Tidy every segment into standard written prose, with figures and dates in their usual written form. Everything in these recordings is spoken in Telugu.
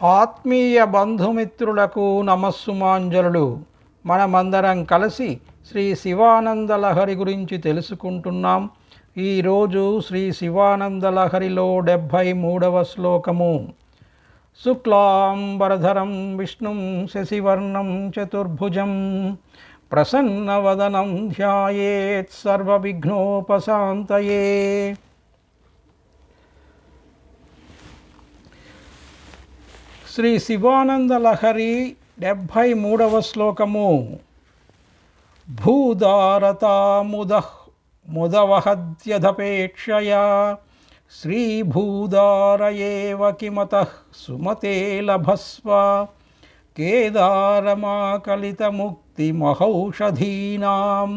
ఆత్మీయ బంధుమిత్రులకు నమస్సుమాంజలులు. మనమందరం కలిసి శ్రీ శివానందలహరి గురించి తెలుసుకుంటున్నాం. ఈరోజు శ్రీ శివానందలహరిలో 73వ శ్లోకము. శుక్లాంబరధరం విష్ణుం శశివర్ణం చతుర్భుజం ప్రసన్నవదనం ధ్యాయేత్ సర్వవిఘ్నోపశాంతయే. శ్రీ శివానందలహరి 73వ శ్లోకము. భూదారతాముదవహద్యధపేక్షయా శ్రీభూదారయేవ కిమతః సుమతే లభస్వ కేదారమాకలితముక్తిమహౌషధీనాం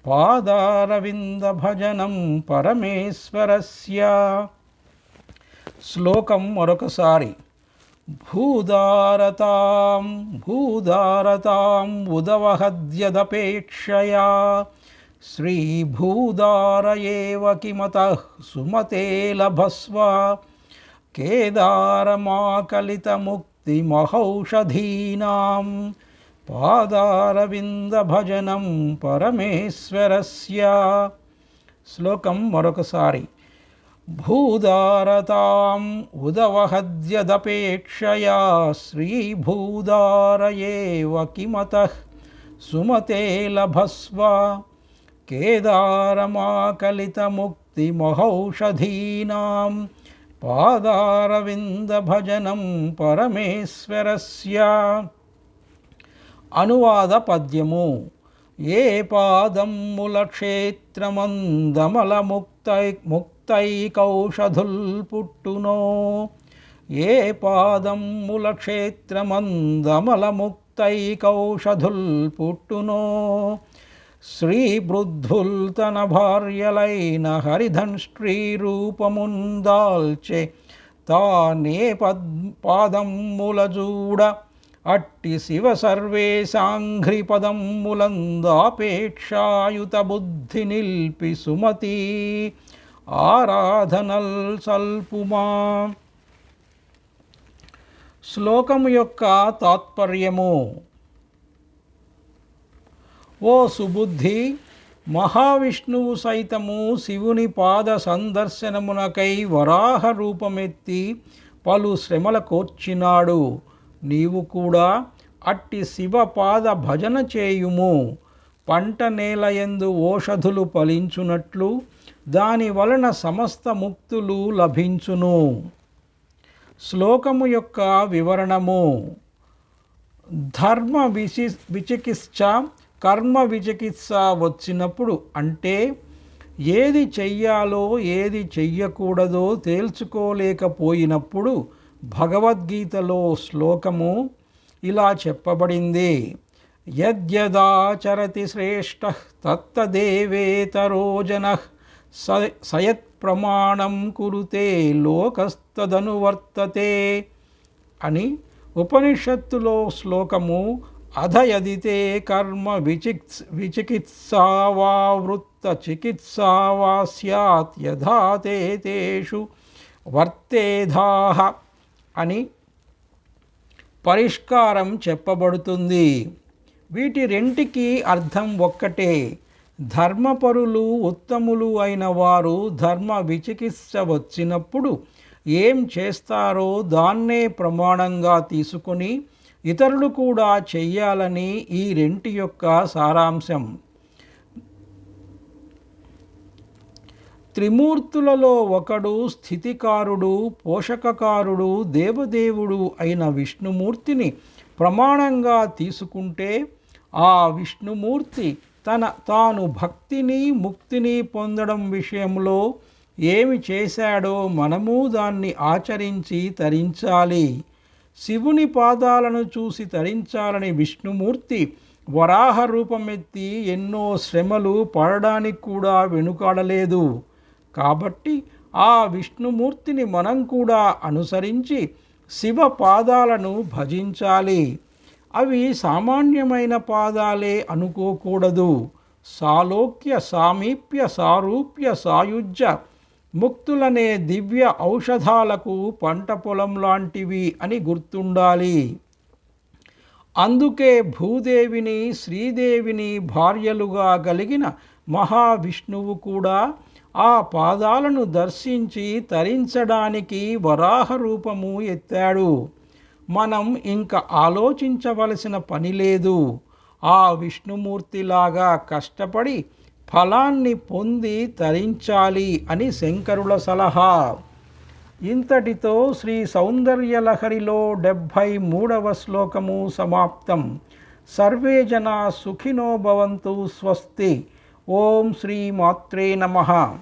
పాదారవిందభజనం పరమేశ్వరస్య. శ్లోకం మరొకసారి. భూదారతాం ఉదవహద్యదపేక్షయా శ్రీభూదారయేవ కిమతః సుమతే లభస్వ కేదారమాకలితముక్తిమహౌషధీనాం పాదారవిందభజనం పరమేశ్వరస్య. శ్లోకం మరొకసారి. భూదారతాం ఉదవహద్యదపేక్షయా శ్రీభూదారయేవ కిమతః సుమతే లభస్వ కేదారమాకలితముక్తిమహౌషధీనాం పాదారవిందభజనం పరమేశ్వరస్య. అనువాద పద్యము. ఏ పాదమ్ముల క్షేత్రమందమలముక్తైకౌషధుల్ పుట్టునో ఏ పాదమ్ముల క్షేత్రమందమలముక్తైకౌషధుల్ పుట్టునో శ్రీబృద్ధుల్ తన భార్యలైన హరిధన్ష్ట్రీ రూపముందాల్చె తానే పాదమ్ముల జూడ అట్టి శివ సర్వేశాంఘ్రి పదమ్ములందాపేక్షాయుత బుద్ధి నిల్పి సుమతి ఆరాధనల్ సల్పుమా. శ్లోకము యొక్క తాత్పర్యము. ఓ సుబుద్ధి, మహావిష్ణువు సైతము శివుని పాద సందర్శనమునకై వరాహ రూపమెత్తి పలు శ్రమల కోర్చినాడు. నీవు కూడా అట్టి శివపాద భజన చేయుము. పంట నేలయందు ఓషధులు ఫలించునట్లు దాని వలన సమస్త ముక్తులు లభించును. శ్లోకము యొక్క వివరణము. ధర్మ విచికిత్స కర్మ విచికిత్స వచ్చినప్పుడు, అంటే ఏది చెయ్యాలో ఏది చెయ్యకూడదో తేల్చుకోలేకపోయినప్పుడు భగవద్గీతలో శ్లోకము ఇలా చెప్పబడింది. యద్యదాచరతి శ్రేష్టః తత్తదేవేతరో జనః సయత్ ప్రమాణం కురుతే లోకస్తదనువర్తతే అని ఉపనిషత్తులో శ్లోకము. అధయదితే కర్మ విచికిత్సా వా వృత్త చికిత్సా వా స్యాత్ యథా తేషు వర్తేధాః అని పరిష్కారం చెప్పబడుతుంది. వీటి రెంటికి అర్థం ఒక్కటే. ధర్మపరులు ఉత్తములు అయిన వారు ధర్మ విచికిత్స వచ్చినప్పుడు ఏం చేస్తారో దాన్నే ప్రమాణంగా తీసుకొని ఇతరులు కూడా చెయ్యాలని ఈ రెంటి యొక్క సారాంశం. త్రిమూర్తులలో ఒకడు స్థితికారుడు, పోషకకారుడు, దేవదేవుడు అయిన విష్ణుమూర్తిని ప్రమాణంగా తీసుకుంటే ఆ విష్ణుమూర్తి తాను భక్తిని ముక్తిని పొందడం విషయంలో ఏమి చేశాడో మనము దాన్ని ఆచరించి తరించాలి. శివుని పాదాలను చూసి తరించాలని విష్ణుమూర్తి వరాహ రూపమెత్తి ఎన్నో శ్రమలు పడడానికి కూడా వెనుకాడలేదు. కాబట్టి ఆ విష్ణుమూర్తిని మనం కూడా అనుసరించి శివ పాదాలను భజించాలి. అవి సామాన్యమైన పాదాలే అనుకోకూడదు. సాలోక్య సామీప్య సారూప్య సాయుజ్య ముక్తులనే దివ్య ఔషధాలకు పంట పొలం లాంటివి అని గుర్తుండాలి. అందుకే భూదేవిని శ్రీదేవిని భార్యలుగా కలిగిన మహావిష్ణువు కూడా ఆ పాదాలను దర్శించి తరించడానికి వరాహ రూపము ఎత్తాడు. మనం ఇంక ఆలోచించవలసిన పని లేదు. ఆ విష్ణుమూర్తిలాగా కష్టపడి ఫలాన్ని పొంది తరించాలి అని శంకరుల సలహా. ఇంతటితో శ్రీ సౌందర్యలహరిలో 73వ శ్లోకము సమాప్తం. సర్వే జనా సుఖినో భవంతు. స్వస్తి. ఓం శ్రీ మాత్రే నమః.